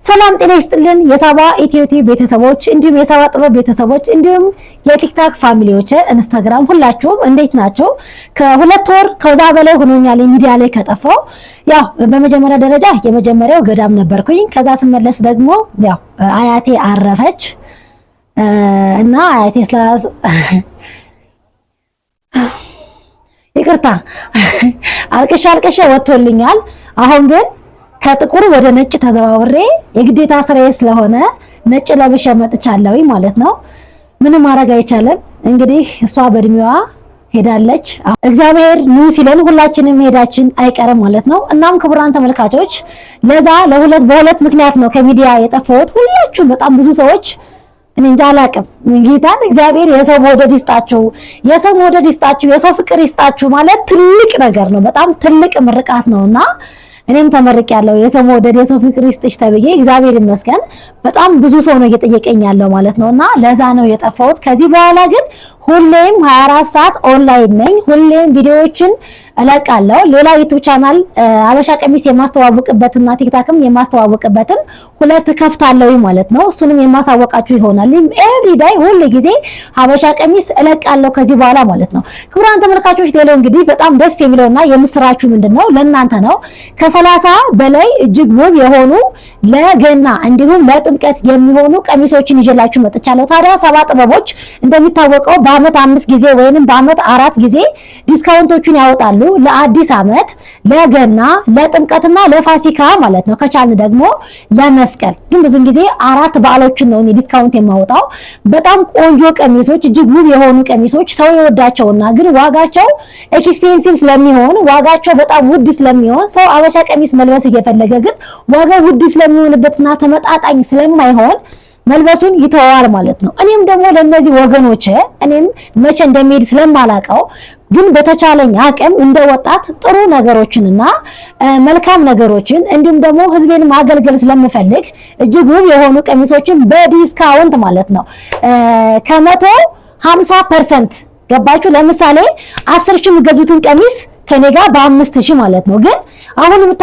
ሰላም ጤና ይስጥልን የሳባ ኢትዮቲ ቤተሰቦች እንዲሁም የሳባ ጥበብ ቤተሰቦች እንዲሁም የቲክታክ ፋሚሊዎች ኢንስታግራም ሁላችሁም እንዴት ናችሁ? ከሁለት ወር ከዛ በላይ ሆኖኛል ሚዲያ ላይ ከጠፋው። ያው በመጀመሪያ ደረጃ የመጀመሪያው ገዳም ነበርኩኝ። ከዛ ስመለስ ደግሞ ያው አያቴ አረፈች እና አያቴ ይቅርታ አልቅሻ ወጥቶልኛል። አሁን ግን ከጥቁር ወደ ነጭ ተዘዋውሬ የግዴታ ስራዬ ስለሆነ ነጭ ለብሼ መጥቻለሁ ማለት ነው። ምንም ማድረግ አይቻልም። እንግዲህ እሷ በእድሜዋ ሄዳለች። እግዚአብሔር ኑ ሲለን ሁላችንም ሄዳችን አይቀርም ማለት ነው። እናም ክቡራን ተመልካቾች ለዛ በሁለት ምክንያት ነው ከሚዲያ የጠፋሁት። ሁላችሁም በጣም ብዙ ሰዎች እኔ እንጃ አላቅም ጌታን እግዚአብሔር የሰው መውደድ ይስጣችሁ፣ የሰው ፍቅር ይስጣችሁ ማለት ትልቅ ነገር ነው። በጣም ትልቅ ምርቃት ነውና እኔም ተመርቄያለሁ። የሰው መውደድ የሰው ፍቅር ይስጥሽ ተብዬ እግዚአብሔር ይመስገን በጣም ብዙ ሰው ነው እየጠየቀኝ ያለው ማለት ነውና ለዛ ነው የጠፋሁት። ከዚህ በኋላ ግን ሁሌም 24 ሰዓት ኦንላይን ነኝ። ሁሌም ቪዲዮዎችን እለቃለሁ። ሌላ ዩቲዩብ ቻናል አበሻ ቀሚስ የማስተዋወቅበትና ቲክታክም የማስተዋወቅበትን ሁለት ከፍታለሁ ማለት ነው። እሱንም የማሳወቃችሁ ይሆናል። ኤቭሪ ዴይ ሁሉ ጊዜ አበሻ ቀሚስ እለቃለሁ ከዚህ በኋላ ማለት ነው። ክቡራን ተመልካቾች ሌላው እንግዲህ በጣም ደስ የሚለውና የምስራችሁ ምንድነው ለእናንተ ነው። ከ30 በላይ እጅግ ውብ የሆኑ ለገና እንዲሁም ለጥምቀት የሚሆኑ ቀሚሶችን ይዤላችሁ መጥቻለሁ። ታዲያ ሳባ ጥበቦች እንደሚታወቀው በአመት 5 ጊዜ ወይንም በአመት 4 ጊዜ ዲስካውንቶችን ያወጣሉ። ለአዲስ አመት፣ ለገና፣ ለጥምቀትና ለፋሲካ ማለት ነው። ከቻልን ደግሞ ለመስቀል። ግን ብዙ ጊዜ 4 በዓሎችን ነው ዲስካውንት የማወጣው። በጣም ቆንጆ ቀሚሶች፣ እጅግ ውብ የሆኑ ቀሚሶች ሰው ይወዳቸውና ግን ዋጋቸው ኤክስፔንሲቭ ስለሚሆን ዋጋቸው በጣም ውድ ስለሚሆን ሰው አበሻ ቀሚስ መልበስ እየፈለገ ግን ዋጋው ውድ ስለሚሆንበትና ተመጣጣኝ ስለማይሆን መልበሱን ይተዋል ማለት ነው። እኔም ደግሞ ለነዚህ ወገኖች እኔም መቼ እንደሚሄድ ስለማላቀው ግን በተቻለኝ አቅም እንደ ወጣት ጥሩ ነገሮችንና መልካም ነገሮችን እንዲሁም ደግሞ ህዝቤን ማገልገል ስለምፈልግ እጅግ ውብ የሆኑ ቀሚሶችን በዲስካውንት ማለት ነው ከ150% ገባችሁ። ለምሳሌ 10,000 የምትገዙትን ቀሚስ ከኔ ጋር በ5,000 ማለት ነው። ግን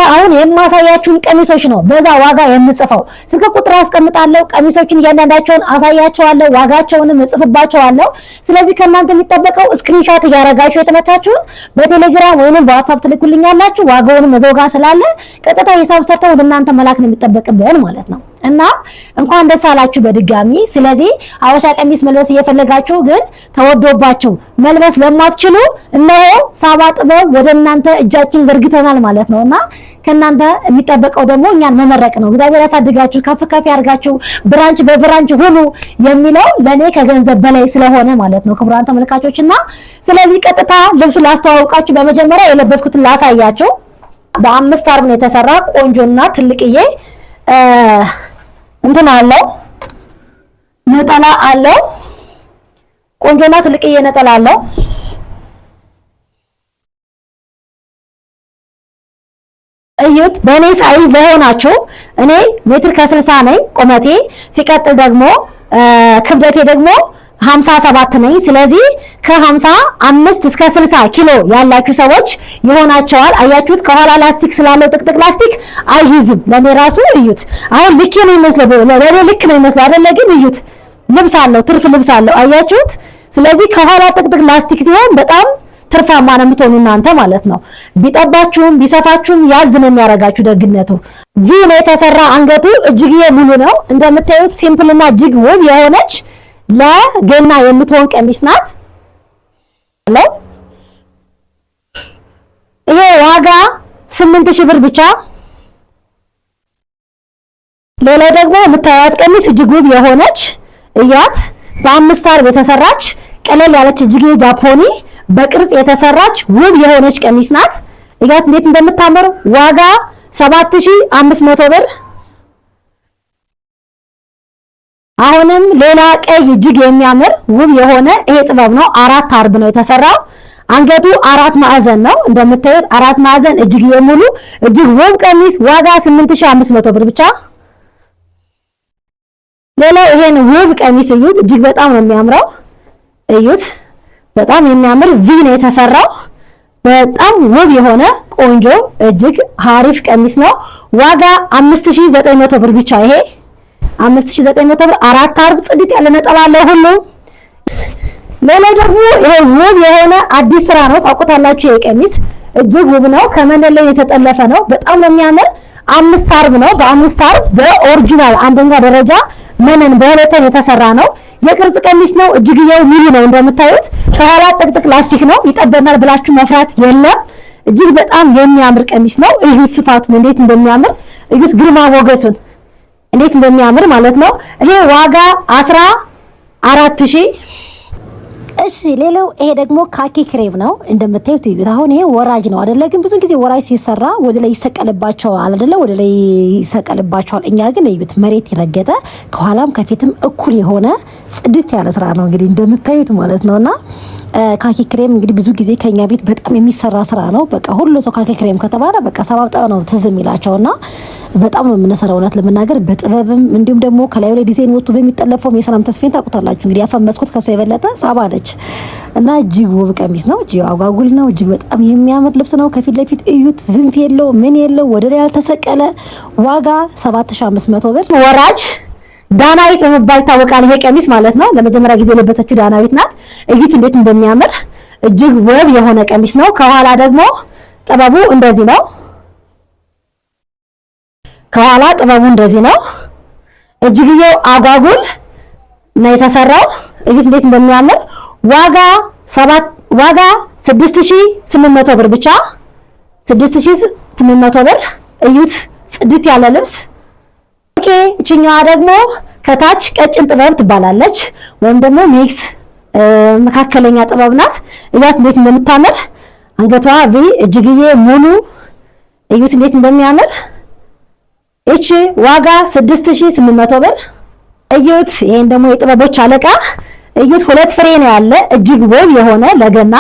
አሁን የማሳያችሁን ቀሚሶች ነው በዛ ዋጋ የምጽፈው። ስልክ ቁጥር አስቀምጣለሁ። ቀሚሶችን እያንዳንዳቸውን አሳያቸዋለሁ፣ ዋጋቸውንም እጽፍባቸዋለሁ። ስለዚህ ከእናንተ የሚጠበቀው ስክሪንሾት እያደረጋችሁ የተመቻችሁን በቴሌግራም ወይንም በዋትስአፕ ትልኩልኛላችሁ። ዋጋውንም እዛው ጋር ስላለ ቀጥታ ሂሳብ ሰርተው ወደ እናንተ መላክ ነው የሚጠበቅብን ማለት ነው። እና እንኳን ደስ አላችሁ በድጋሚ። ስለዚህ አበሻ ቀሚስ መልበስ እየፈለጋችሁ ግን ተወዶባችሁ መልበስ ለማትችሉ እነሆ ሳባ ጥበብ ወደ እናንተ እጃችን ዘርግተናል ማለት ነውና ከናንተ የሚጠበቀው ደግሞ እኛን መመረቅ ነው። እግዚአብሔር ያሳድጋችሁ፣ ከፍ ያርጋችሁ፣ ብራንች በብራንች ሁሉ የሚለው ለኔ ከገንዘብ በላይ ስለሆነ ማለት ነው ክቡራን ተመልካቾችና ስለዚህ ቀጥታ ልብሱ ላስተዋውቃችሁ። በመጀመሪያ የለበስኩትን ላሳያችሁ። በ5 አርብ ነው የተሰራ ቆንጆና ትልቅዬ እንትን አለው ነጠላ አለው። ቆንጆና ትልቅዬ ነጠላ አለው። እዩት። በእኔ ሳይዝ ለሆናችሁ እኔ ሜትር ከ60 ነኝ ቁመቴ። ሲቀጥል ደግሞ ክብደቴ ደግሞ 57 ነኝ። ስለዚህ ከ55 እስከ 60 ኪሎ ያላችሁ ሰዎች ይሆናቸዋል። አያችሁት? ከኋላ ላስቲክ ስላለው ጥቅጥቅ ላስቲክ አይይዝም። ለኔ ራሱ እዩት። አሁን ልክ ነው የሚመስለው፣ ለኔ ልክ ነው የሚመስለው አይደለ? ግን እዩት፣ ልብስ አለው፣ ትርፍ ልብስ አለው። አያችሁት? ስለዚህ ከኋላ ጥቅጥቅ ላስቲክ ሲሆን በጣም ትርፋማ ነው የምትሆኑ እናንተ ማለት ነው። ቢጠባችሁም ቢሰፋችሁም ያዝ ነው የሚያረጋችሁ። ደግነቱ ቪ ነው የተሰራ። አንገቱ እጅግዬ ሙሉ ነው እንደምታዩት። ሲምፕልና እጅግ ውብ የሆነች ለገና የምትሆን ቀሚስ ናት። ይሄ ዋጋ 8,000 ብር ብቻ። ሌላው ደግሞ የምታዩት ቀሚስ እጅግ ውብ የሆነች እያት በ5 አርብ የተሰራች ቀለል ያለች እጅግ ጃፖኒ በቅርጽ የተሰራች ውብ የሆነች ቀሚስ ናት። እያት እንዴት እንደምታምር ዋጋ 7,500 ብር። አሁንም ሌላ ቀይ እጅግ የሚያምር ውብ የሆነ ይሄ ጥበብ ነው። 4 አርብ ነው የተሰራው። አንገቱ 4 ማዕዘን ነው እንደምታዩት፣ 4 ማዕዘን እጅግ የሙሉ እጅግ ውብ ቀሚስ ዋጋ 8,500 ብር ብቻ። ሌላው ይሄን ውብ ቀሚስ እዩት፣ እጅግ በጣም ነው የሚያምረው። እዩት፣ በጣም የሚያምር ቪ ነው የተሰራው። በጣም ውብ የሆነ ቆንጆ እጅግ አሪፍ ቀሚስ ነው። ዋጋ 5900 ብር ብቻ። ይሄ 5900 ብር 4 አርብ ጽድት ያለ ነጠላ አለው ሁሉ። ሌላው ደግሞ ይሄ ውብ የሆነ አዲስ ስራ ነው። ታውቁታላችሁ። ይሄ ቀሚስ እጅግ ውብ ነው። ከመነን ላይ የተጠለፈ ነው። በጣም ነው የሚያምር። 5 አርብ ነው። በ5 አርብ በኦሪጂናል አንደኛ ደረጃ መነን በሁለተኛ የተሰራ ነው። የቅርጽ ቀሚስ ነው። እጅግየው ሙሉ ነው እንደምታዩት። ከኋላ ጥቅጥቅ ላስቲክ ነው። ይጠበናል ብላችሁ መፍራት የለም። እጅግ በጣም የሚያምር ቀሚስ ነው። እዩት ስፋቱን እንዴት እንደሚያምር እዩት። ግርማ ሞገሱን እንዴት እንደሚያምር ማለት ነው። ይሄ ዋጋ 14000። እሺ ሌላው ይሄ ደግሞ ካኪ ክሬም ነው እንደምታዩት እዩት። አሁን ይሄ ወራጅ ነው አይደለ? ግን ብዙ ጊዜ ወራጅ ሲሰራ ወደ ላይ ይሰቀልባቸዋል አይደለ? ወደ ላይ ይሰቀልባቸዋል። እኛ ግን እዩት መሬት የረገጠ ከኋላም ከፊትም እኩል የሆነ ጽድት ያለ ስራ ነው እንግዲህ እንደምታዩት ማለት ነውና ካኪ ክሬም እንግዲህ ብዙ ጊዜ ከኛ ቤት በጣም የሚሰራ ስራ ነው። በቃ ሁሉ ሰው ካኪ ክሬም ከተባለ በቃ ሰባብጣው ነው ትዝ የሚላቸውና በጣም ነው የምንሰራው እውነት ለመናገር በጥበብም እንዲሁም ደግሞ ከላዩ ላይ ዲዛይን ወጥቶ በሚጠለፈው የሰላም ተስፋን ታውቁታላችሁ እንግዲህ ያፈመስኩት ከሱ የበለጠ ሳባ ነች እና እጅግ ውብ ቀሚስ ነው። እጅግ አጓጉል ነው። እጅግ በጣም የሚያምር ልብስ ነው። ከፊት ለፊት እዩት። ዝንፍ የለው ምን የለው ወደ ላይ ያልተሰቀለ። ዋጋ 7500 ብር። ወራጅ ዳናዊት በመባል ይታወቃል ይሄ ቀሚስ ማለት ነው። ለመጀመሪያ ጊዜ የለበሰችው ዳናዊት ናት። እዩት እንዴት እንደሚያምር እጅግ ውብ የሆነ ቀሚስ ነው። ከኋላ ደግሞ ጥበቡ እንደዚህ ነው። ከኋላ ጥበቡ እንደዚህ ነው። እጅግየው አጓጉል ነው የተሰራው። እዩት እንዴት እንደሚያምር። ዋጋ 6800 ብር ብቻ 6800 ብር። እዩት ጽድት ያለ ልብስ። ኦኬ እቺኛዋ ደግሞ ከታች ቀጭን ጥበብ ትባላለች ወይም ደግሞ ሚክስ መካከለኛ ጥበብ ናት። እያት እንዴት እንደምታምር አንገቷ ቪ እጅግዬ ሙሉ እዩት እንዴት እንደሚያምር። እቺ ዋጋ 6800 ብር። እዩት ይሄን ደግሞ የጥበቦች አለቃ እዩት። 2 ፍሬ ነው ያለ እጅግ ውብ የሆነ ለገና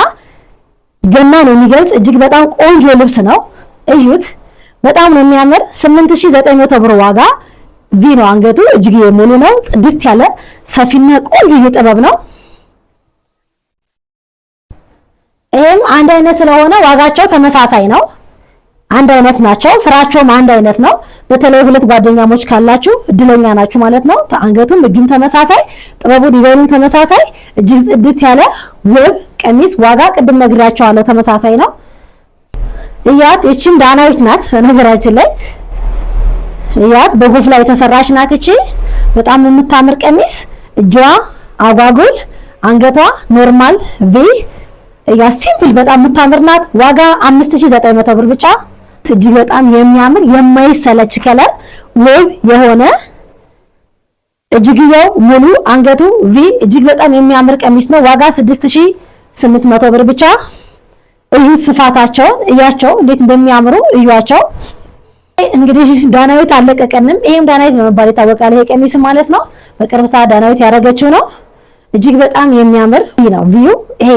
ገናን የሚገልጽ እጅግ በጣም ቆንጆ ልብስ ነው። እዩት በጣም ነው የሚያምር። 8900 ብር ዋጋ። ቪ ነው አንገቱ እጅግ ሙሉ ነው። ጽድት ያለ ሰፊና ቆንጆ ጥበብ ነው። ይሄም አንድ አይነት ስለሆነ ዋጋቸው ተመሳሳይ ነው። አንድ አይነት ናቸው። ስራቸውም አንድ አይነት ነው። በተለይ ሁለት ጓደኛሞች ካላችሁ እድለኛ ናችሁ ማለት ነው። አንገቱም እጁም ተመሳሳይ፣ ጥበቡ ዲዛይኑም ተመሳሳይ እጅግ ጽድት ያለ ውብ ቀሚስ። ዋጋ ቅድም ነግራቸዋለሁ ተመሳሳይ ነው። እያት እቺም ዳናዊት ናት ነገራችን ላይ እያት በጎፍ ላይ የተሰራች ናት። እቺ በጣም የምታምር ቀሚስ እጇ አጓጉል አንገቷ ኖርማል ቪ ያ ሲምፕል በጣም የምታምር ናት። ዋጋ 5900 ብር ብቻ። እጅግ በጣም የሚያምር የማይሰለች ከለር ውብ የሆነ እጅግየው ሙሉ አንገቱ ቪ እጅግ በጣም የሚያምር ቀሚስ ነው። ዋጋ 6800 ብር ብቻ። እዩት ስፋታቸውን እያቸው እንዴት እንደሚያምሩ እዩዋቸው። እንግዲህ ዳናዊት አለቀቀንም። ይሄም ዳናዊት በመባል ይታወቃል ይሄ ቀሚስ ማለት ነው። በቅርብ ሰዓት ዳናዊት ያደረገችው ነው። እጅግ በጣም የሚያምር ነው። ቪው ይሄ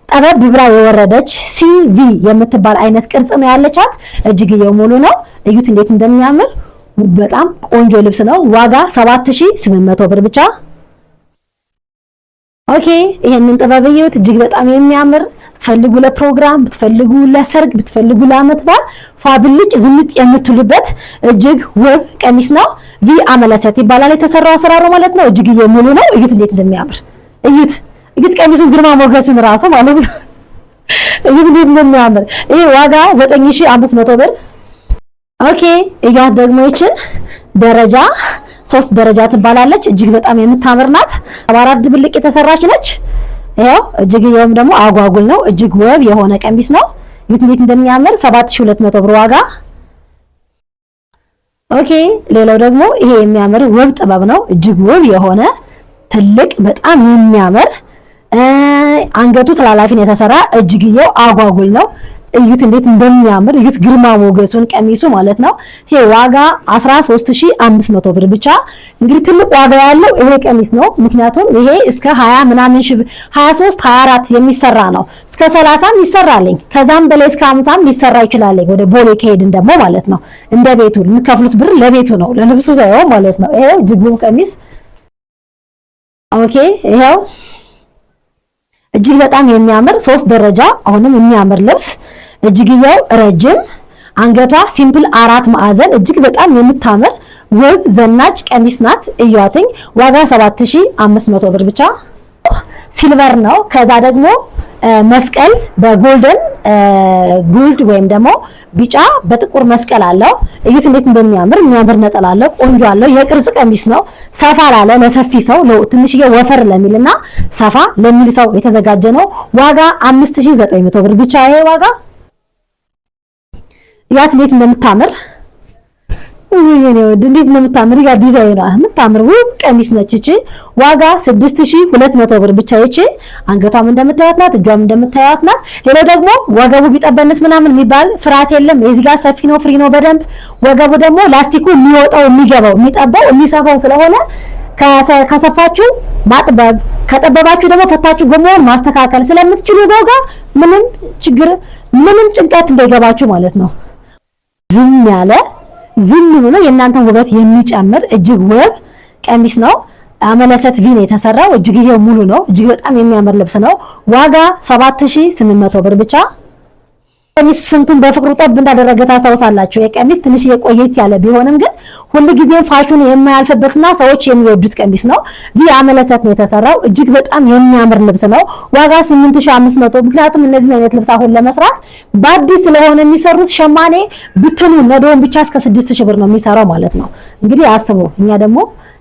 ጠበብ ብራ የወረደች ሲቪ የምትባል አይነት ቅርጽ ነው ያለቻት። እጅግየው ሙሉ ነው። እዩት እንዴት እንደሚያምር በጣም ቆንጆ ልብስ ነው። ዋጋ 7800 ብር ብቻ። ኦኬ ይሄንን ጥበብ እዩት። እጅግ በጣም የሚያምር ብትፈልጉ ለፕሮግራም፣ ብትፈልጉ ለሰርግ፣ ብትፈልጉ ለዓመት በዓል ፋብልጭ ዝንጥ የምትሉበት እጅግ ውብ ቀሚስ ነው። ቪ አመለሰት ይባላል የተሰራው አሰራሩ ማለት ነው። እጅግየው ሙሉ ነው። እዩት እንዴት እንደሚያምር እዩት። እዩት ቀሚሱን ግርማ ሞገስን ራሱ ማለት ነው። እዩት እንዴት እንደሚያምር። ይሄ ዋጋ 9500 ብር። ኦኬ እያት ደግሞ ይችን ደረጃ 3 ደረጃ ትባላለች። እጅግ በጣም የምታምር ናት። 4 ድብልቅ የተሰራች ነች። ይሄው እጅግየውም ደግሞ አጓጉል ነው። እጅግ ውብ የሆነ ቀሚስ ነው። እዩት እንዴት እንደሚያምር 7200 ብር ዋጋ። ኦኬ ሌላው ደግሞ ይሄ የሚያምር ውብ ጥበብ ነው። እጅግ ውብ የሆነ ትልቅ በጣም የሚያምር አንገቱ ተላላፊ ነው የተሰራ። እጅግየው አጓጉል ነው። እዩት እንዴት እንደሚያምር እዩት። ግርማ ሞገሱን ቀሚሱ ማለት ነው። ይሄ ዋጋ 13500 ብር ብቻ። እንግዲህ ትልቅ ዋጋ ያለው ይሄ ቀሚስ ነው። ምክንያቱም ይሄ እስከ 20 ምናምን 23 24 የሚሰራ ነው። እስከ 30 ይሰራልኝ ከዛም በላይ እስከ 50 ሊሰራ ይችላል። ወደ ቦሌ ከሄድን ደግሞ ማለት ነው እንደ ቤቱ የምትከፍሉት ብር ለቤቱ ነው ለልብሱ ሳይሆን ማለት ነው። ይሄ እጅግ ውብ ቀሚስ ኦኬ ይሄው እጅግ በጣም የሚያምር 3 ደረጃ አሁንም የሚያምር ልብስ እጅግየው ረጅም አንገቷ ሲምፕል 4 ማዕዘን እጅግ በጣም የምታምር ውብ ዘናጭ ቀሚስ ናት። እያትኝ ዋጋ 7500 ብር ብቻ። ሲልቨር ነው። ከዛ ደግሞ መስቀል በጎልደን ጎልድ ወይም ደግሞ ቢጫ በጥቁር መስቀል አለው። እዩት እንዴት እንደሚያምር የሚያምር ነጠላ አለው። ቆንጆ አለው። የቅርጽ ቀሚስ ነው። ሰፋ ላለ ለሰፊ ሰው ትንሽዬ ወፈር ለሚልና ሰፋ ለሚል ሰው የተዘጋጀ ነው። ዋጋ 5900 ብር ብቻ። ይሄ ዋጋ ያት እንዴት እንደምታምር የኔ ወድ እንዴት እንደምታምር ያ ዲዛይኗ የምታምር ውብ ቀሚስ ነች እቺ። ዋጋ 6200 ብር ብቻ። እቺ አንገቷም እንደምታያት ናት፣ እጇም እንደምታያት ናት። ሌላው ደግሞ ወገቡ ቢጠበንስ ምናምን የሚባል ፍርሃት የለም። የዚህ ጋር ሰፊ ነው፣ ፍሪ ነው በደንብ። ወገቡ ደግሞ ላስቲኩ የሚወጣው የሚገባው የሚጠባው የሚሰፋው ስለሆነ ከሰፋችሁ ማጥበብ ከጠበባችሁ ደግሞ ፈታችሁ ጎማውን ማስተካከል ስለምትችሉ እዛው ጋር ምንም ችግር ምንም ጭንቀት እንዳይገባችሁ ማለት ነው። ዝም ብሎ የእናንተን ውበት የሚጨምር እጅግ ውብ ቀሚስ ነው። አመለሰት ቪን የተሰራው እጅግየው ሙሉ ነው። እጅግ በጣም የሚያምር ልብስ ነው። ዋጋ 7800 ብር ብቻ። ቀሚስ ስንቱን በፍቅሩ ጠብ እንዳደረገ ታሳውሳላችሁ። የቀሚስ ትንሽ የቆየት ያለ ቢሆንም ግን ሁሉ ጊዜ ፋሽኑ የማያልፍበትና ሰዎች የሚወዱት ቀሚስ ነው። ቪ አመለሰት ነው የተሰራው። እጅግ በጣም የሚያምር ልብስ ነው። ዋጋ 8500። ምክንያቱም እነዚህ አይነት ልብስ አሁን ለመስራት በአዲስ ስለሆነ የሚሰሩት ሸማኔ ብትሉ ነዶን ብቻ እስከ 6000 ብር ነው የሚሰራው ማለት ነው። እንግዲህ አስቡ። እኛ ደግሞ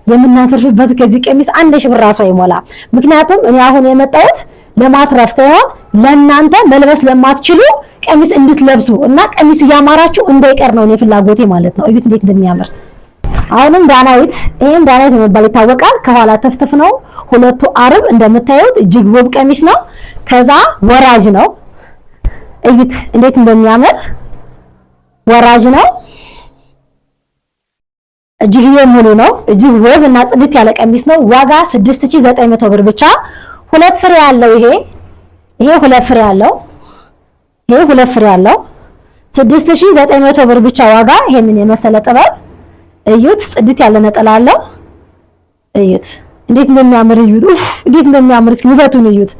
የምናተርፍበት ከዚህ ቀሚስ 1000 ብር ራሱ አይሞላ። ምክንያቱም እኔ አሁን የመጣሁት ለማትረፍ ሳይሆን ለእናንተ መልበስ ለማትችሉ ቀሚስ እንድትለብሱ እና ቀሚስ እያማራችሁ እንዳይቀር ነው እኔ ፍላጎቴ ማለት ነው። እዩት እንዴት እንደሚያምር። አሁንም ዳናይት፣ ይሄም ዳናይት በመባል ይታወቃል። ከኋላ ተፍተፍ ነው። ሁለቱ አርብ እንደምታዩት እጅግ ውብ ቀሚስ ነው። ከዛ ወራጅ ነው። እዩት እንዴት እንደሚያምር ወራጅ ነው። እጅግ ሙሉ ነው። እጅግ ውብ እና ጽድት ያለ ቀሚስ ነው። ዋጋ 6900 ብር ብቻ። ሁለት ፍሬ ያለው ይሄ ሁለት ፍሬ ያለው ይሄ ሁለት ፍሬ ያለው 6900 ብር ብቻ ዋጋ። ይሄንን የመሰለ ጥበብ እዩት። ጽድት ያለ ነጠላ አለው። እዩት እንዴት እንደሚያምር እዩት። እንዴት እንደሚያምር እስኪ ውበቱን እዩት።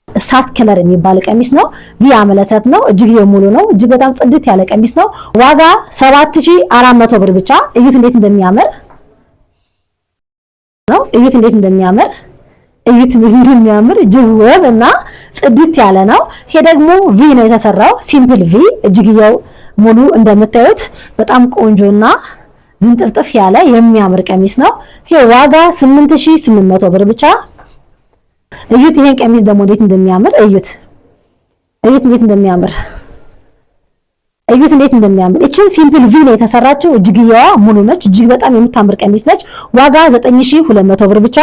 እሳት ከለር የሚባል ቀሚስ ነው። ቢያመለሰት ነው። እጅግ ሙሉ ነው። እጅግ በጣም ጽድት ያለ ቀሚስ ነው። ዋጋ 7400 ብር ብቻ። እዩት እንዴት እንደሚያምር ነው። እዩት እንዴት እንደሚያምር እዩት እንደሚያምር እጅግ ውብ እና ጽድት ያለ ነው። ይሄ ደግሞ ቪ ነው የተሰራው። ሲምፕል ቪ እጅግየው ሙሉ እንደምታዩት በጣም ቆንጆና ዝንጥፍጥፍ ያለ የሚያምር ቀሚስ ነው። ይሄ ዋጋ 8800 ብር ብቻ። እዩት ይሄን ቀሚስ ደግሞ እንዴት እንደሚያምር እዩት። እዩት እንዴት እንደሚያምር እዩት እንዴት እንደሚያምር። እቺም ሲምፕል ቪ ነው የተሰራችው። እጅግየዋ ሙሉ ነች። እጅግ በጣም የምታምር ቀሚስ ነች። ዋጋ 9200 ብር ብቻ።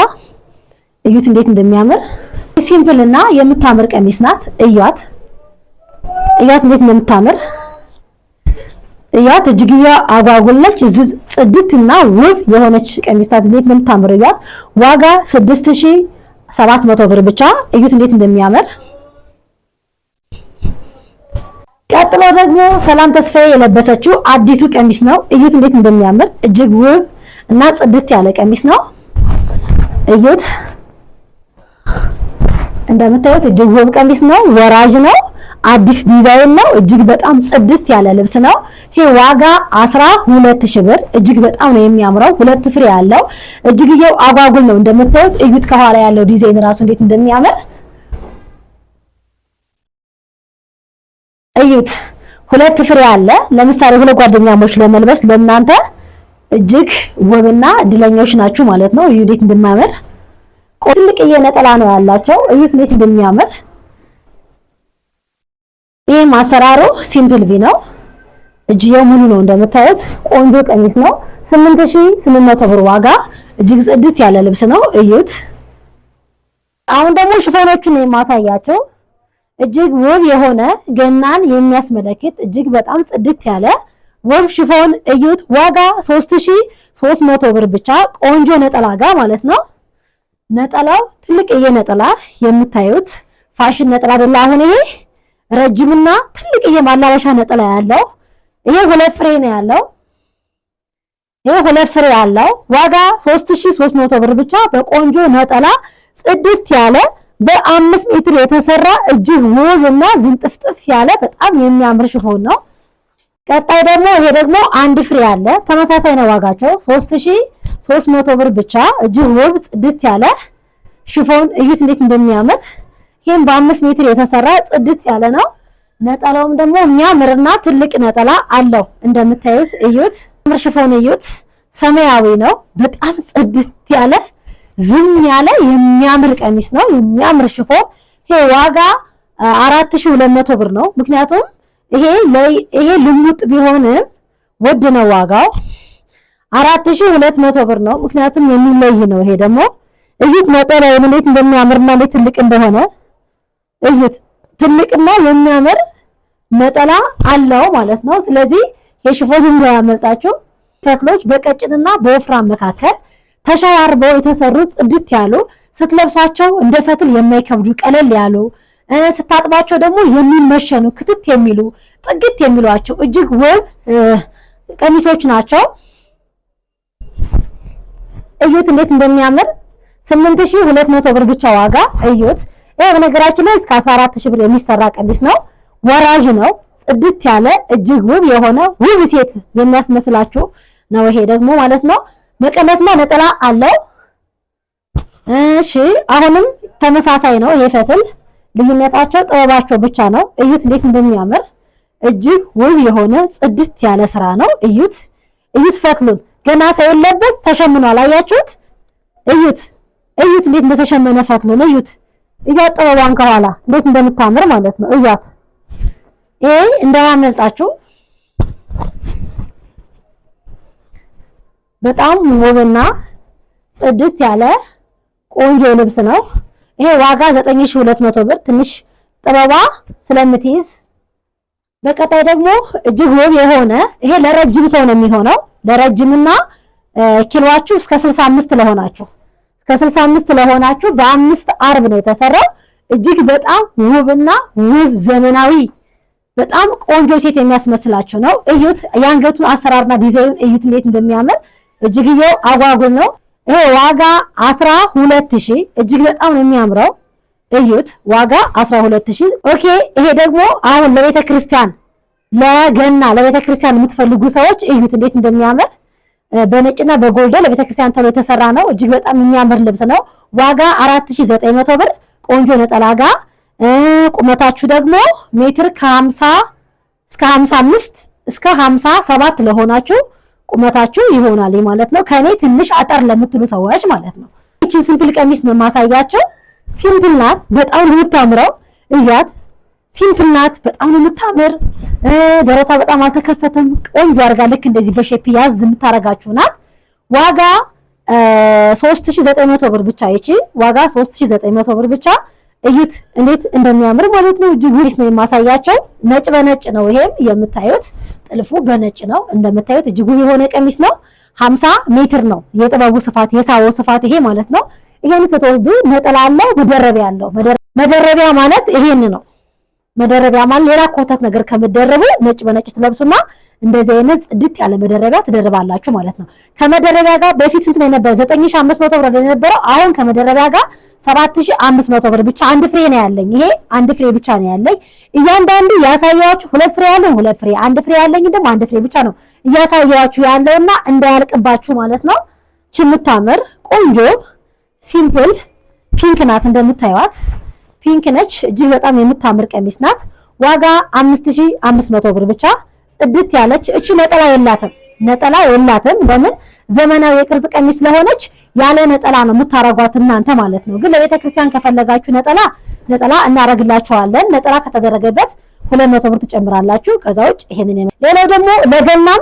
እዩት እንዴት እንደሚያምር። ሲምፕል እና የምታምር ቀሚስ ናት። እያት እንዴት እንደምታምር እያት። እጅግየዋ አጓጉል ነች። ጽድትና ውብ የሆነች ቀሚስ ናት። እንዴት እንደምታምር እያት። ዋጋ 6700 ብር ብቻ። እዩት እንዴት እንደሚያምር። ቀጥሎ ደግሞ ሰላም ተስፋዬ የለበሰችው አዲሱ ቀሚስ ነው። እዩት እንዴት እንደሚያምር። እጅግ ውብ እና ጽድት ያለ ቀሚስ ነው። እዩት እንደምታዩት እጅግ ውብ ቀሚስ ነው። ወራጅ ነው። አዲስ ዲዛይን ነው። እጅግ በጣም ጽድት ያለ ልብስ ነው። ይሄ ዋጋ 12000 ብር። እጅግ በጣም ነው የሚያምረው። ሁለት ፍሬ ያለው እጅግየው አጓጉል ነው እንደምታዩት። እዩት ከኋላ ያለው ዲዛይን ራሱ እንዴት እንደሚያምር እዩት። ሁለት ፍሬ አለ። ለምሳሌ ሁለት ጓደኛሞች ለመልበስ ለእናንተ እጅግ ውብና እድለኞች ናችሁ ማለት ነው። እዩ እንዴት እንደሚያምር። ትልቅዬ ነጠላ ነው ያላቸው። እዩት እንዴት እንደሚያምር። ይሄ ማሰራሩ ሲምፕል ቪ ነው። እጅየው ሙሉ ነው እንደምታዩት። ቆንጆ ቀሚስ ነው። 8800 ብር ዋጋ። እጅግ ጽድት ያለ ልብስ ነው። እዩት። አሁን ደግሞ ሽፎኖቹን ነው የማሳያቸው። እጅግ ውብ የሆነ ገናን የሚያስመለክት እጅግ በጣም ጽድት ያለ ውብ ሽፎን እዩት። ዋጋ 3300 ብር ብቻ። ቆንጆ ነጠላ ጋር ማለት ነው። ነጠላው ትልቅዬ ነጠላ የምታዩት ፋሽን ነጠላ አይደለ? አሁን ይሄ ረጅምና ትልቅዬ ማላበሻ ነጠላ ያለው ይሄ ሁለት ፍሬ ነው ያለው። ይሄ ሁለት ፍሬ ያለው ዋጋ 3300 ብር ብቻ። በቆንጆ ነጠላ ጽድት ያለ በ5 ሜትር የተሰራ እጅግ ውብና ዝንጥፍጥፍ ያለ በጣም የሚያምር ሽፎን ነው። ቀጣይ ደግሞ ይሄ ደግሞ አንድ ፍሬ አለ። ተመሳሳይ ነው ዋጋቸው 3300 ብር ብቻ። እጅግ ውብ ጽድት ያለ ሽፎን እዩት እንዴት እንደሚያምር። ይሄም በ5 ሜትር የተሰራ ጽድት ያለ ነው። ነጠላውም ደግሞ የሚያምርና ትልቅ ነጠላ አለው እንደምታዩት እዩት። ምር ሽፎን እዩት። ሰማያዊ ነው። በጣም ጽድት ያለ ዝም ያለ የሚያምር ቀሚስ ነው። የሚያምር ሽፎን። ይሄ ዋጋ 4200 ብር ነው። ምክንያቱም ይሄ ልሙጥ ቢሆንም ውድ ነው ዋጋው 4200 ብር ነው። ምክንያቱም የሚለይ ነው። ይሄ ደግሞ እዩት ነጠላው እንዴት እንደሚያምርና እንዴት ትልቅ እንደሆነ እዩት። ትልቅና የሚያምር ነጠላ አለው ማለት ነው። ስለዚህ የሽፎን እንዳያመልጣችሁ። ፈትሎች በቀጭንና በወፍራም መካከል ተሸራርበው የተሰሩት ጽድት ያሉ ስትለብሷቸው እንደ ፈትል የማይከብዱ ቀለል ያሉ ስታጥባቸው ደግሞ የሚመሸኑ ክትት የሚሉ ጥግት የሚሏቸው እጅግ ውብ ቀሚሶች ናቸው። እዩት እንዴት እንደሚያምር 8200 ብር ብቻ ዋጋ እዩት። ይሄ በነገራችን ላይ እስከ 14000 ብር የሚሰራ ቀሚስ ነው። ወራጅ ነው። ጽድት ያለ እጅግ ውብ የሆነ ውብ ሴት የሚያስመስላችሁ ነው። ይሄ ደግሞ ማለት ነው መቀነትና ነጠላ አለው። እሺ አሁንም ተመሳሳይ ነው። ይሄ ፈትል ልዩነታቸው ጥበባቸው ብቻ ነው። እዩት እንዴት እንደሚያምር እጅግ ውብ የሆነ ጽድት ያለ ስራ ነው። እዩት ፈትሉን ገና ሳይለበስ ተሸምኗል። አያችሁት? እዩት እንዴት እንደተሸመነ ፈትሉን እዩት። እያት ጥበቧን ከኋላ እንዴት እንደምታምር ማለት ነው። እያት ይሄ እንዳያመልጣችሁ። በጣም ውብና ጽድት ያለ ቆንጆ ልብስ ነው። ይሄ ዋጋ 9200 ብር ትንሽ ጥበባ ስለምትይዝ። በቀጣይ ደግሞ እጅግ ውብ የሆነ ይሄ ለረጅም ሰው ነው የሚሆነው። ለረጅምና ኪሎዋችሁ እስከ 65 ለሆናችሁ በ5 አርብ ነው የተሰራው። እጅግ በጣም ውብና ውብ ዘመናዊ በጣም ቆንጆ ሴት የሚያስመስላችሁ ነው። እዩት የአንገቱን አሰራርና ዲዛይን እዩት እንዴት እንደሚያምር እጅግየው አጓጉል ነው። ይሄ ዋጋ 12000 እጅግ በጣም ነው የሚያምረው። እዩት ዋጋ 12000። ኦኬ ይሄ ደግሞ አሁን ለቤተ ክርስቲያን ለገና ለቤተ ክርስቲያን የምትፈልጉ ሰዎች እዩት እንዴት እንደሚያምር በነጭና በጎልድ ለቤተ ክርስቲያን ተብሎ የተሰራ ነው። እጅግ በጣም የሚያምር ልብስ ነው። ዋጋ 4900 ብር ቆንጆ ነጠላ ጋር ቁመታችሁ ደግሞ ሜትር ከ50 እስከ 55 እስከ 57 ለሆናችሁ ቁመታችሁ ይሆናል ማለት ነው። ከኔ ትንሽ አጠር ለምትሉ ሰዎች ማለት ነው። እቺ ሲምፕል ቀሚስ ነው ማሳያችሁ። ሲምፕል ናት፣ በጣም ነው የምታምረው። እያት ሲምፕል ናት፣ በጣም ነው የምታምር። ደረቷ በጣም አልተከፈተም። ቆንጆ አድርጋ ልክ እንደዚህ በሼፕ ያዝ የምታረጋችሁ ናት። ዋጋ 3900 ብር ብቻ። ይቺ ዋጋ 3900 ብር ብቻ። እዩት እንዴት እንደሚያምር ማለት ነው። እጅግ ውብ ነው የማሳያቸው። ነጭ በነጭ ነው ይሄም የምታዩት። ጥልፉ በነጭ ነው እንደምታዩት። እጅግ ውብ የሆነ ቀሚስ ነው። 50 ሜትር ነው የጥበቡ ስፋት የሳው ስፋት ይሄ ማለት ነው። ይሄን ስትወስዱ ነጠላ አለው፣ መደረቢያ አለው። መደረቢያ ማለት ይሄን ነው። መደረቢያ ማለት ሌላ ኮተት ነገር ከመደረቡ ነጭ በነጭ ትለብሱና እንደዚህ አይነት ጽድት ያለ መደረቢያ ትደርባላችሁ ማለት ነው። ከመደረቢያ ጋር በፊት ስንት ነው የነበረው? 9500 ብር የነበረው አሁን ከመደረቢያ ጋር 7500 ብር ብቻ። አንድ ፍሬ ነው ያለኝ። ይሄ አንድ ፍሬ ብቻ ነው ያለኝ። እያንዳንዱ ያሳያችሁ ሁለት ፍሬ ያለኝ ሁለት ፍሬ፣ አንድ ፍሬ ያለኝ ደግሞ አንድ ፍሬ ብቻ ነው እያሳያችሁ ያለውና እንዳያልቅባችሁ ማለት ነው። የምታምር ቆንጆ ሲምፕል ፒንክ ናት። እንደምታዩት ፒንክ ነች። እጅግ በጣም የምታምር ቀሚስ ናት። ዋጋ 5500 ብር ብቻ። ጽድት ያለች እቺ ነጠላ የላትም። ለምን? ዘመናዊ የቅርጽ ቀሚስ ስለሆነች ያለ ነጠላ ነው የምታረጓት እናንተ ማለት ነው። ግን ለቤተ ክርስቲያን ከፈለጋችሁ ነጠላ እናረግላችኋለን። ነጠላ ከተደረገበት 200 ብር ትጨምራላችሁ። ከዛ ውጭ ይሄንን ሌላው ደግሞ ለገናም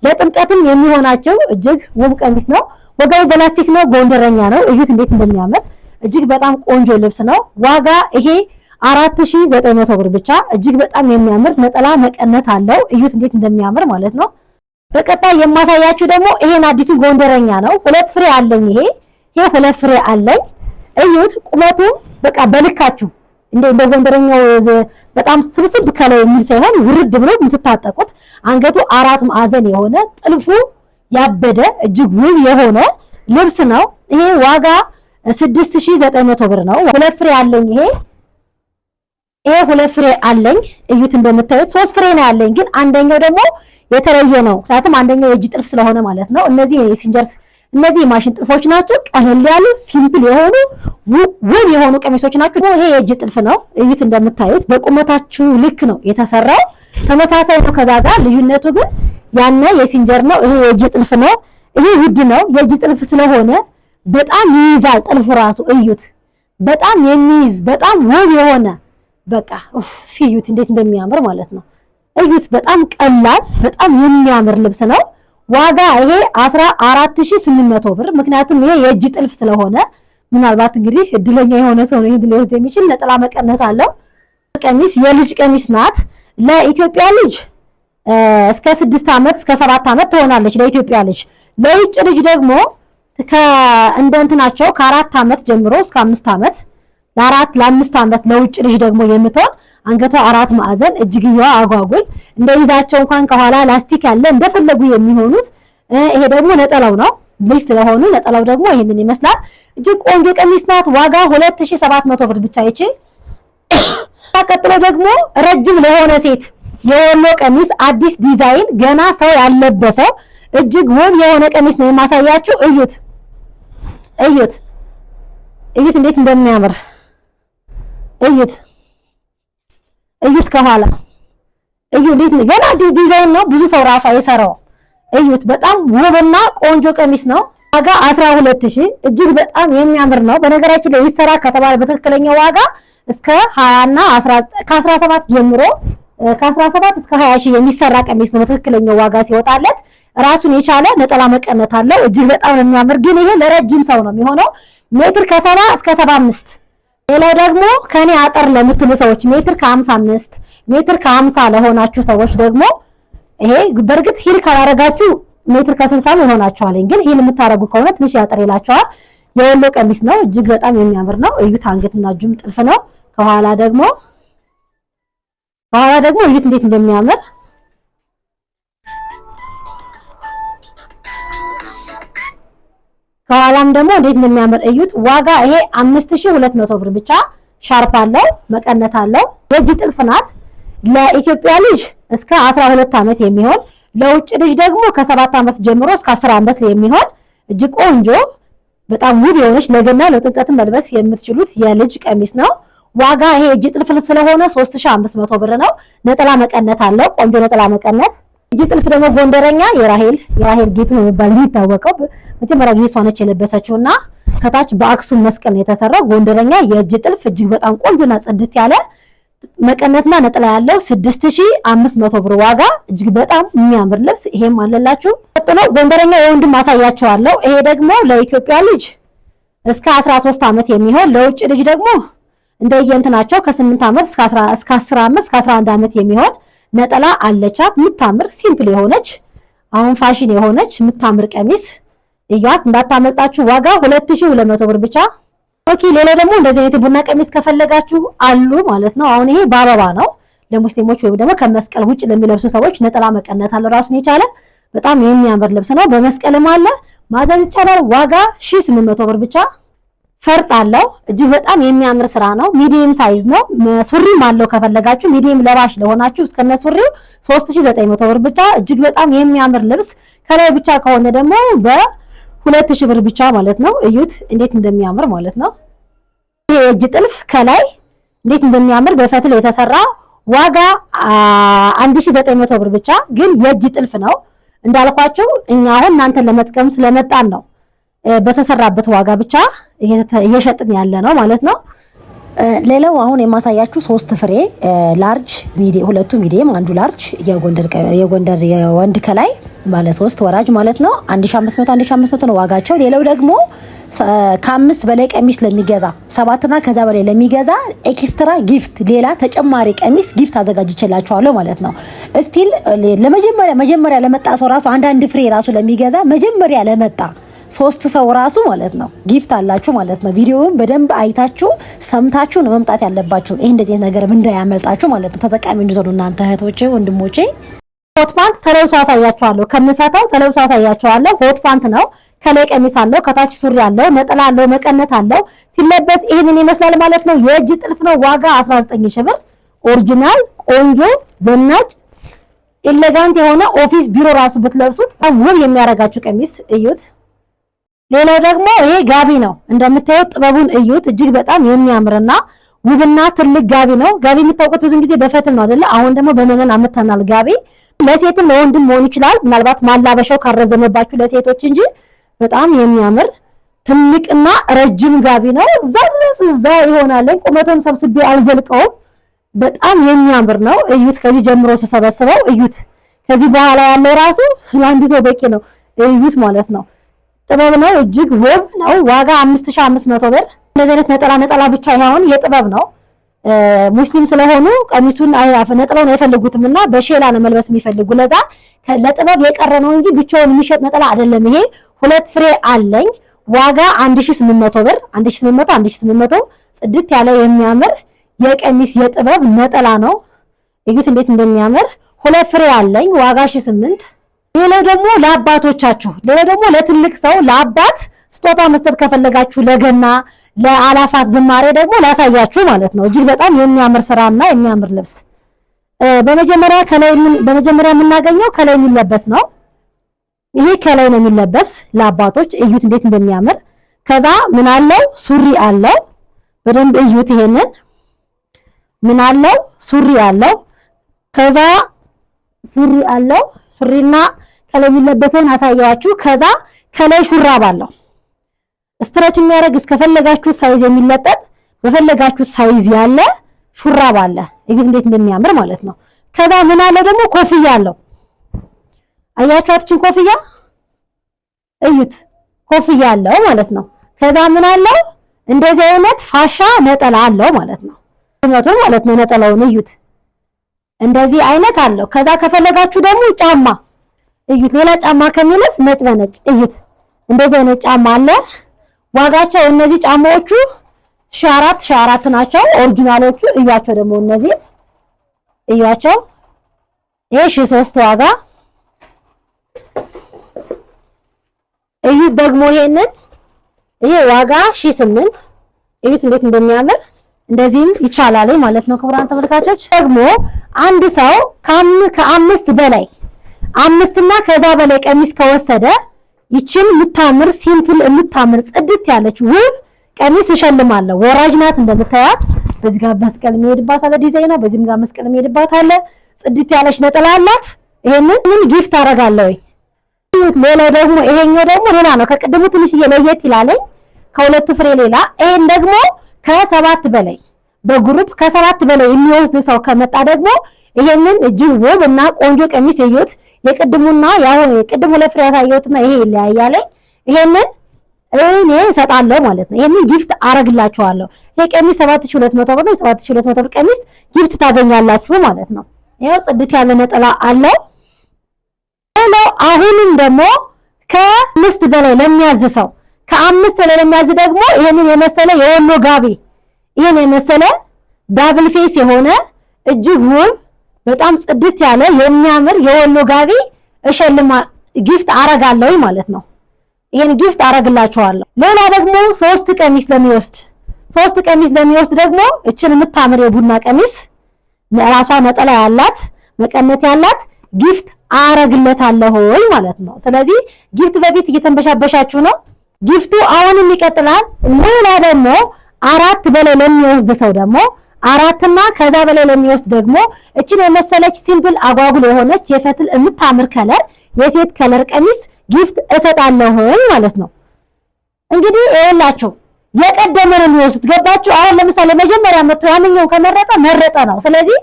ለጥምቀትም የሚሆናቸው እጅግ ውብ ቀሚስ ነው። ወገቡ በላስቲክ ነው፣ ጎንደረኛ ነው። እዩት እንዴት እንደሚያምር እጅግ በጣም ቆንጆ ልብስ ነው። ዋጋ ይሄ 4900 ብር ብቻ። እጅግ በጣም የሚያምር ነጠላ መቀነት አለው። እዩት እንዴት እንደሚያምር ማለት ነው። በቀጣይ የማሳያችሁ ደግሞ ይሄን አዲሱ ጎንደረኛ ነው። ሁለት ፍሬ አለኝ። ይሄ ሁለት ፍሬ አለኝ። እዩት ቁመቱ በቃ በልካችሁ እንደ ጎንደረኛው በጣም ስብስብ ከላይ የሚል ሳይሆን ውርድ ብሎ የምትታጠቁት አንገቱ 4 ማዕዘን የሆነ ጥልፉ ያበደ እጅግ ውብ የሆነ ልብስ ነው። ይሄ ዋጋ 6900 ብር ነው። ሁለት ፍሬ አለኝ። ይሄ ሁለት ፍሬ አለኝ። እዩት እንደምታዩት 3 ፍሬ ነው ያለኝ፣ ግን አንደኛው ደግሞ የተለየ ነው። ምክንያቱም አንደኛው የእጅ ጥልፍ ስለሆነ ማለት ነው። እነዚህ የሲንጀር እነዚህ የማሽን ጥልፎች ናቸው። ቀለል ያሉ ሲምፕል የሆኑ ውብ የሆኑ ቀሚሶች ናቸው። ይሄ የእጅ ጥልፍ ነው። እዩት እንደምታዩት በቁመታችሁ ልክ ነው የተሰራው። ተመሳሳይ ነው ከዛ ጋር። ልዩነቱ ግን ያነ የሲንጀር ነው፣ ይሄ የእጅ ጥልፍ ነው። ይሄ ውድ ነው። የእጅ ጥልፍ ስለሆነ በጣም ይይዛል ጥልፉ ራሱ። እዩት በጣም የሚይዝ በጣም ውብ የሆነ በቃ እዩት እንዴት እንደሚያምር ማለት ነው። እዩት በጣም ቀላል በጣም የሚያምር ልብስ ነው። ዋጋ ይሄ 14800 ብር። ምክንያቱም ይሄ የእጅ ጥልፍ ስለሆነ ምናልባት እንግዲህ እድለኛ የሆነ ሰው ነው ይሄን ሊወስድ የሚችል። ነጠላ መቀነት አለው። ቀሚስ የልጅ ቀሚስ ናት። ለኢትዮጵያ ልጅ እስከ 6 ዓመት እስከ 7 ዓመት ትሆናለች ለኢትዮጵያ ልጅ። ለውጭ ልጅ ደግሞ እንደንትናቸው ከ4 ዓመት ጀምሮ እስከ 5 ዓመት ለ5 ዓመት ለውጭ ልጅ ደግሞ የምትሆን አንገቷ 4 ማዕዘን እጅግየዋ አጓጉል እንደይዛቸው እንኳን ከኋላ ላስቲክ ያለ እንደፈለጉ የሚሆኑት። ይሄ ደግሞ ነጠላው ነው። ልጅ ስለሆኑ ነጠላው ደግሞ ይሄንን ይመስላል። እጅግ ቆንጆ ቀሚስ ናት። ዋጋ 2700 ብር ብቻ ይቺ። ቀጥሎ ደግሞ ረጅም ለሆነ ሴት የወሎ ቀሚስ አዲስ ዲዛይን ገና ሰው ያለበሰው እጅግ ውብ የሆነ ቀሚስ ነው የማሳያችሁ። እዩት እዩት እዩት እንዴት እንደሚያምር እዩት እዩት ከኋላ እዩ እንዴት ነው ገና አዲስ ዲዛይን ነው። ብዙ ሰው ራሱ አይሰራው። እዩት በጣም ውብና ቆንጆ ቀሚስ ነው። ዋጋ 12000 እጅግ በጣም የሚያምር ነው። በነገራችን ላይ ይሰራ ከተባለ በትክክለኛ ዋጋ እስከ 20 እና 19 ከ17 ጀምሮ ከ17 እስከ 20 ሺህ የሚሰራ ቀሚስ ነው በትክክለኛው ዋጋ ሲወጣለት። ራሱን የቻለ ነጠላ መቀነት አለው። እጅግ በጣም የሚያምር ግን ይሄ ለረጅም ሰው ነው የሚሆነው። ሜትር ከ70 እስከ 75። ሌላው ደግሞ ከኔ አጠር ለምትሉ ሰዎች ሜትር ከ55 ሜትር ከ50 ለሆናችሁ ሰዎች ደግሞ ይሄ በእርግጥ ሂል ካላረጋችሁ ሜትር ከ60 ይሆናችኋል። ግን ሂል የምታረጉ ከሆነ ትንሽ ያጠር ይላችኋል። የወሎ ቀሚስ ነው። እጅግ በጣም የሚያምር ነው። እዩት አንገትና እጁም ጥልፍ ነው። ከኋላ ደግሞ እዩት እንዴት እንደሚያምር ከኋላም ደግሞ እንዴት እንደሚያምር እዩት። ዋጋ ይሄ 5200 ብር ብቻ። ሻርፕ አለው መቀነት አለው። የእጅ ጥልፍ ናት። ለኢትዮጵያ ልጅ እስከ 12 ዓመት የሚሆን ለውጭ ልጅ ደግሞ ከ7 ዓመት ጀምሮ እስከ 10 ዓመት የሚሆን እጅግ ቆንጆ በጣም ውብ የሆነች ለገና ለጥምቀት መልበስ የምትችሉት የልጅ ቀሚስ ነው። ዋጋ ይሄ እጅ ጥልፍ ስለሆነ 3500 ብር ነው። ነጠላ መቀነት አለው። ቆንጆ ነጠላ መቀነት። እጅ ጥልፍ ደግሞ ጎንደረኛ የራሄል ጌጡ ነው የሚባል የሚታወቀው መጀመሪያ ጊዜ እሷ ነች የለበሰችውና ከታች በአክሱም መስቀል ነው የተሰራው። ጎንደረኛ የእጅ ጥልፍ እጅግ በጣም ቆንጆና ጽድት ያለ መቀነትና ነጠላ ያለው 6500 ብር ዋጋ። እጅግ በጣም የሚያምር ልብስ ይሄም አለላችሁ። ቀጥሎ ጎንደረኛ የወንድም አሳያችኋለሁ። ይሄ ደግሞ ለኢትዮጵያ ልጅ እስከ 13 ዓመት የሚሆን ለውጭ ልጅ ደግሞ እንደየእንትናቸው ከ8 ዓመት እስከ 10 ዓመት እስከ 11 ዓመት የሚሆን ነጠላ አለቻት። የምታምር ሲምፕል የሆነች አሁን ፋሽን የሆነች የምታምር ቀሚስ እያት እንዳታመልጣችሁ። ዋጋ 2200 ብር ብቻ። ኦኬ ሌላ ደግሞ እንደዚህ አይነት ቡና ቀሚስ ከፈለጋችሁ አሉ ማለት ነው። አሁን ይሄ በአበባ ነው ለሙስሊሞች ወይም ደግሞ ከመስቀል ውጭ ለሚለብሱ ሰዎች ነጠላ መቀነት አለ ራሱን የቻለ በጣም የሚያምር ልብስ ነው። በመስቀልም አለ ማዘዝ ይቻላል። ዋጋ 1800 ብር ብቻ። ፈርጥ አለው። እጅግ በጣም የሚያምር ስራ ነው። ሚዲየም ሳይዝ ነው። ሱሪም አለው ከፈለጋችሁ ሚዲየም ለባሽ ለሆናችሁ እስከነ ሱሪው 3900 ብር ብቻ። እጅግ በጣም የሚያምር ልብስ ከላይ ብቻ ከሆነ ደግሞ በ2000 ብር ብቻ ማለት ነው። እዩት እንዴት እንደሚያምር ማለት ነው። ይሄ እጅ ጥልፍ ከላይ እንዴት እንደሚያምር በፈትል የተሰራ ዋጋ 1900 ብር ብቻ። ግን የእጅ ጥልፍ ነው እንዳልኳችሁ እኛ አሁን እናንተን ለመጥቀም ስለመጣን ነው በተሰራበት ዋጋ ብቻ እየሸጥን ያለ ነው ማለት ነው። ሌላው አሁን የማሳያችሁ 3 ፍሬ ላርጅ ሁለቱ ሚዲየም አንዱ ላርጅ የጎንደር የወንድ ከላይ ባለ 3 ወራጅ ማለት ነው 1500 ነው ዋጋቸው። ሌላው ደግሞ ከ5 በላይ ቀሚስ ለሚገዛ 7 እና ከዛ በላይ ለሚገዛ ኤክስትራ ጊፍት ሌላ ተጨማሪ ቀሚስ ጊፍት አዘጋጅቼላችኋለሁ ማለት ነው። እስቲል ለመጀመሪያ ለመጣ ሰው ራሱ አንድ ፍሬ ራሱ ለሚገዛ መጀመሪያ ለመጣ 3 ሰው ራሱ ማለት ነው ጊፍት አላችሁ ማለት ነው። ቪዲዮውን በደንብ አይታችሁ ሰምታችሁ ነው መምጣት ያለባችሁ። ይሄ እንደዚህ ነገር እንዳያመልጣችሁ ማለት ነው። ተጠቃሚ እንድትሆኑ እናንተ እህቶቼ ወንድሞቼ። ሆት ፓንት ተለብሶ አሳያችኋለሁ። ከምፈታው ተለብሶ አሳያችኋለሁ። ሆት ፓንት ነው። ከላይ ቀሚስ አለው፣ ከታች ሱሪ አለው፣ ነጠላ አለው፣ መቀነት አለው። ሲለበስ ይሄንን ይመስላል ማለት ነው። የእጅ ጥልፍ ነው። ዋጋ 19 ሺህ ብር። ኦሪጂናል ቆንጆ ዘናጭ ኤሌጋንት የሆነ ኦፊስ ቢሮ ራሱ ብትለብሱት ውብ የሚያረጋችሁ ቀሚስ እዩት። ሌላው ደግሞ ይሄ ጋቢ ነው። እንደምታዩት ጥበቡን እዩት። እጅግ በጣም የሚያምርና ውብና ትልቅ ጋቢ ነው። ጋቢ የምታውቁት ብዙ ጊዜ በፈትል ነው አይደለ? አሁን ደግሞ በመነን አመጣናል። ጋቢ ለሴትም ለወንድም መሆን ይችላል። ምናልባት ማላበሻው ካረዘመባችሁ ለሴቶች እንጂ በጣም የሚያምር ትልቅና ረጅም ጋቢ ነው። እዛ ይሆናል። ቁመቱን ሰብስቤ አልዘልቀውም። በጣም የሚያምር ነው። እዩት። ከዚህ ጀምሮ ተሰበስበው እዩት። ከዚህ በኋላ ያለው ራሱ ለአንድ ሰው በቂ ነው። እዩት ማለት ነው። ጥበብ ነው። እጅግ ውብ ነው። ዋጋ 5500 ብር። እንደዚህ አይነት ነጠላ ብቻ ይሁን የጥበብ ነው። ሙስሊም ስለሆኑ ቀሚሱን ነጠላውን አይፈልጉትምና በሼላ ነው መልበስ የሚፈልጉ። ለዛ ለጥበብ የቀረ ነው እንጂ ብቻውን የሚሸጥ ነጠላ አይደለም። ይሄ 2 ፍሬ አለኝ። ዋጋ 1800 ብር። 1800 ጽድት ያለ የሚያምር የቀሚስ የጥበብ ነጠላ ነው። እዩት እንዴት እንደሚያምር። 2 ፍሬ አለኝ። ዋጋ 1800። ሌላው ደግሞ ለአባቶቻችሁ፣ ሌላው ደግሞ ለትልቅ ሰው ለአባት ስጦታ መስጠት ከፈለጋችሁ ለገና ለአላፋት ዝማሬ ደግሞ ላሳያችሁ ማለት ነው። እጅግ በጣም የሚያምር ስራና የሚያምር ልብስ በመጀመሪያ የምናገኘው ከላይ የሚለበስ ነው። ይሄ ከላይ ነው የሚለበስ ለአባቶች። እዩት እንዴት እንደሚያምር። ከዛ ምን አለው? ሱሪ አለው። በደንብ እዩት። ይሄንን ምን አለው? ሱሪ አለው። ከዛ ሱሪ አለው። ሱሪና ከላይ የሚለበሰውን አሳያችሁ። ከዛ ከላይ ሹራብ አለው። ስትሬች የሚያደርግ እስከፈለጋችሁ ሳይዝ የሚለጠጥ በፈለጋችሁ ሳይዝ ያለ ሹራብ አለ። እዩት እንዴት እንደሚያምር ማለት ነው። ከዛ ምን አለው ደግሞ? ኮፍያ አለው። አያችኋት ኮፍያ? እዩት ኮፍያ አለው ማለት ነው። ከዛ ምን አለው? እንደዚህ አይነት ፋሻ ነጠላ አለው ማለት ነው። ማለት ነው ነጠላውን እዩት። እንደዚህ አይነት አለው። ከዛ ከፈለጋችሁ ደግሞ ጫማ እዩት። ሌላ ጫማ ከሚለብስ ነጭ በነጭ እዩት። እንደዚህ አይነት ጫማ አለ። ዋጋቸው እነዚህ ጫማዎቹ 1400 ናቸው። ኦሪጂናሎቹ እያቸው ደግሞ እነዚህ እያቸው። ይሄ 3 ዋጋ እዩት። ደግሞ ይሄ ዋጋ 8 እዩት እንዴት እንደሚያምር። እንደዚህም ይቻላል ማለት ነው። ክቡራን ተመልካቾች ደግሞ አንድ ሰው ከአምስት በላይ 5 እና ከዛ በላይ ቀሚስ ከወሰደ ይችን የምታምር ሲምፕል የምታምር ጽድት ያለች ውብ ቀሚስ እሸልማለሁ። ወራጅ ናት እንደምታያት። በዚህ ጋር መስቀል የሚሄድባት አለ ዲዛይኗ፣ በዚህም ጋር መስቀል የሚሄድባት አለ። ጽድት ያለች ነጠላ አላት። ይሄንን ጊፍት አደርጋለሁ። ሌላው ደግሞ ይሄኛው ደግሞ ሌላ ነው። ከቅድሙ ትንሽ ለየት ይላለኝ ከሁለቱ ፍሬ ሌላ። ይሄን ደግሞ ከ7 በላይ በግሩፕ ከ7 በላይ የሚወስድ ሰው ከመጣ ደግሞ ይሄንን እጅግ ውብ እና ቆንጆ ቀሚስ እዩት። የቅድሙና ያው የቅድሙ ለፍሬ ያሳየሁትና ይሄ ይለያያል። ይሄንን እኔ እሰጣለሁ ማለት ነው። ይሄንን ጊፍት አረግላችኋለሁ። ይሄ ቀሚስ 7200 ብር ነው። 7200 ብር ቀሚስ ጊፍት ታገኛላችሁ ማለት ነው። ይሄው ጽድት ያለ ነጠላ አለው። አሁንም ደግሞ ከ5 በላይ ለሚያዝ ሰው ከ5 በላይ ለሚያዝ ደግሞ ይሄንን የመሰለ የወሎ ጋቢ ይሄን የመሰለ ዳብል ፌስ የሆነ እጅግ ውብ በጣም ጽድት ያለ የሚያምር የወሎ ጋቢ ጊፍት አረጋለሁ ማለት ነው። ይሄን ጊፍት አረግላችኋለሁ። ሌላ ደግሞ 3 ቀሚስ ለሚወስድ ደግሞ እችን የምታምር የቡና ቀሚስ ለራሷ ነጠላ ያላት መቀነት ያላት ጊፍት አረግለታለሁ ማለት ነው። ስለዚህ ጊፍት በፊት እየተንበሻበሻችሁ ነው። ጊፍቱ አሁንም ይቀጥላል። ሌላ ደግሞ 4 በላይ ለሚወስድ ሰው ደግሞ 4 እና ከዛ በላይ ለሚወስድ ደግሞ እችን የመሰለች ሲምፕል አጓጉል የሆነች የፈትል የምታምር ከለር የሴት ከለር ቀሚስ ጊፍት እሰጣለሁ ማለት ነው። እንግዲህ ይኸውላችሁ የቀደመ ነው የሚወስድ ገባችሁ። አሁን ለምሳሌ መጀመሪያ መጥቶ ያንኛው ከመረጠ መረጠ ነው። ስለዚህ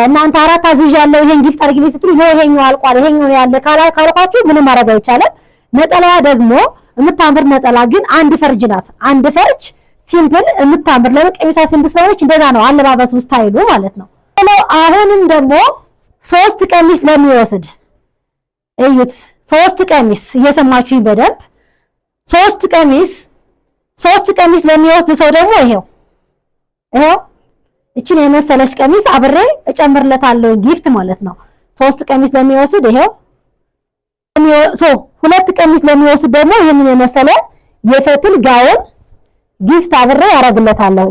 እናንተ 4 አዝዣለሁ ይሄን ጊፍት አድርጊልኝ ስትሉ ይሄኛው አልቋል ይሄኛው ያለ ካልኳችሁ ምንም ማድረግ አይቻልም። ነጠላዋ ደግሞ የምታምር ነጠላ ግን አንድ ፈርጅ ናት። አንድ ፈርጅ ሲምፕል የምታምር ለቀሚሷ ሲምፕል ስለሆነች እንደዛ ነው አለባበሱ ስታይሉ ማለት ነው። አሁንም ደግሞ 3 ቀሚስ ለሚወስድ እዩት። 3 ቀሚስ እየሰማችሁኝ በደንብ 3 ቀሚስ ለሚወስድ ሰው ደግሞ ይሄው እቺን የመሰለች ቀሚስ አብሬ እጨምርለታለሁ ጊፍት ማለት ነው። 3 ቀሚስ ለሚወስድ ይሄው 2 ቀሚስ ለሚወስድ ደግሞ ይሄንን የመሰለ የፈትል ጋውን ጊፍት አብሬ ያደርግለታለሁ።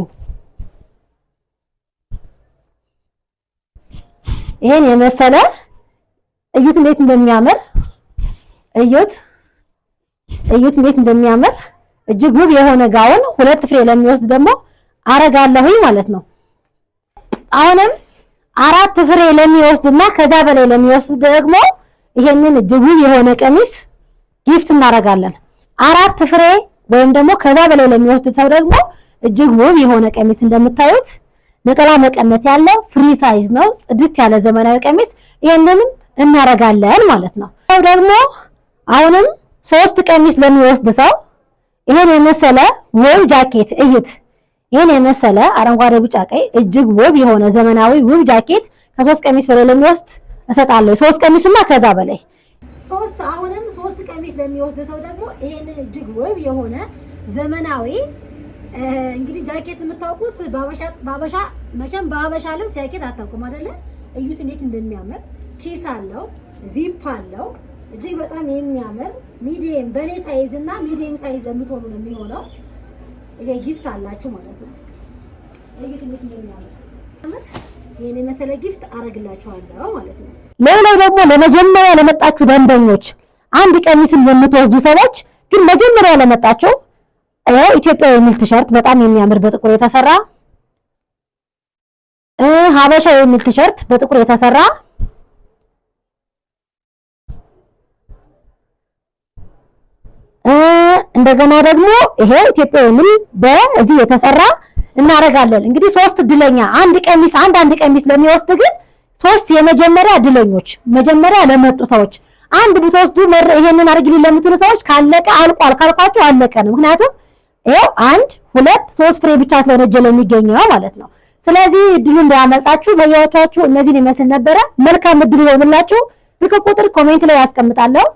ይሄን የመሰለ እዩት እንዴት እንደሚያምር እዩት እንዴት እንደሚያምር እጅግ ውብ የሆነ ጋውን 2 ፍሬ ለሚወስድ ደግሞ አረጋለሁኝ ማለት ነው። አሁንም 4 ፍሬ ለሚወስድና ከዛ በላይ ለሚወስድ ደግሞ ይሄንን እጅግ ውብ የሆነ ቀሚስ ጊፍት እናረጋለን። 4 ፍሬ ወይም ደግሞ ከዛ በላይ ለሚወስድ ሰው ደግሞ እጅግ ውብ የሆነ ቀሚስ እንደምታዩት ነጠላ መቀነት ያለው ፍሪ ሳይዝ ነው። ጽድት ያለ ዘመናዊ ቀሚስ ይሄንንም እናረጋለን ማለት ነው። ደግሞ አሁንም 3 ቀሚስ ለሚወስድ ሰው ይሄን የመሰለ ውብ ጃኬት እዩት። ይሄን የመሰለ አረንጓዴ፣ ቢጫ፣ ቀይ እጅግ ውብ የሆነ ዘመናዊ ውብ ጃኬት ከ3 ቀሚስ በላይ ለሚወስድ እሰጣለሁ። 3 ቀሚስና ከዛ በላይ አሁንም 3 ቀሚስ ለሚወስድ ሰው ደግሞ ይሄንን እጅግ ውብ የሆነ ዘመናዊ እንግዲህ ጃኬት የምታውቁት ባበሻ መቼም ባበሻ ልብስ ጃኬት አታውቁም አይደለ? እዩት እንዴት እንደሚያምር ኪስ አለው፣ ዚፕ አለው። እጅግ በጣም የሚያምር ሚዲየም በኔ ሳይዝ እና ሚዲየም ሳይዝ ለምትሆኑ ነው የሚሆነው። ይሄ ጊፍት አላችሁ ማለት ነው። እዩት እንዴት እንደሚያምር ይሄን መሰለ ጊፍት አረግላችኋለሁ ማለት ነው። ሌላው ደግሞ ለመጀመሪያ ለመጣችሁ ደንበኞች 1 ቀሚስን የምትወስዱ ሰዎች ግን መጀመሪያ ለመጣችሁ ኢትዮጵያ የሚል ቲሸርት በጣም የሚያምር በጥቁር የተሰራ ሀበሻ የሚል ቲሸርት በጥቁር የተሰራ እንደገና ደግሞ ይሄ ኢትዮጵያ የሚል በዚህ የተሰራ እናረጋለን። እንግዲህ 3 እድለኛ አንድ ቀሚስ ለሚወስድ ግን 3 የመጀመሪያ እድለኞች መጀመሪያ ለመጡ ሰዎች አንድ ብትወስዱ ይሄንን አርግልኝ ለምትሉ ሰዎች ካለቀ አልቋል ካልኳችሁ አለቀ ነው። ምክንያቱም ይሄው 1 2 3 ፍሬ ብቻ ስለሆነ እጅ ላይ የሚገኘው ማለት ነው። ስለዚህ እድሉ እንዳያመልጣችሁ በየዋቻችሁ እነዚህን ይመስል ነበረ። መልካም እድል ይሆንላችሁ። ስልክ ቁጥር ኮሜንት ላይ ያስቀምጣለሁ፣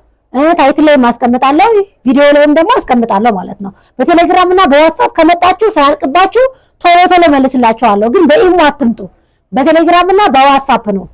ታይትል ላይ ማስቀምጣለሁ፣ ቪዲዮ ላይም ደግሞ አስቀምጣለሁ ማለት ነው። በቴሌግራም እና በዋትስአፕ ከመጣችሁ ሳያልቅባችሁ ቶሎ መልስላችኋለሁ። ግን በኢሞ አትምጡ፣ በቴሌግራም እና በዋትስአፕ ነው።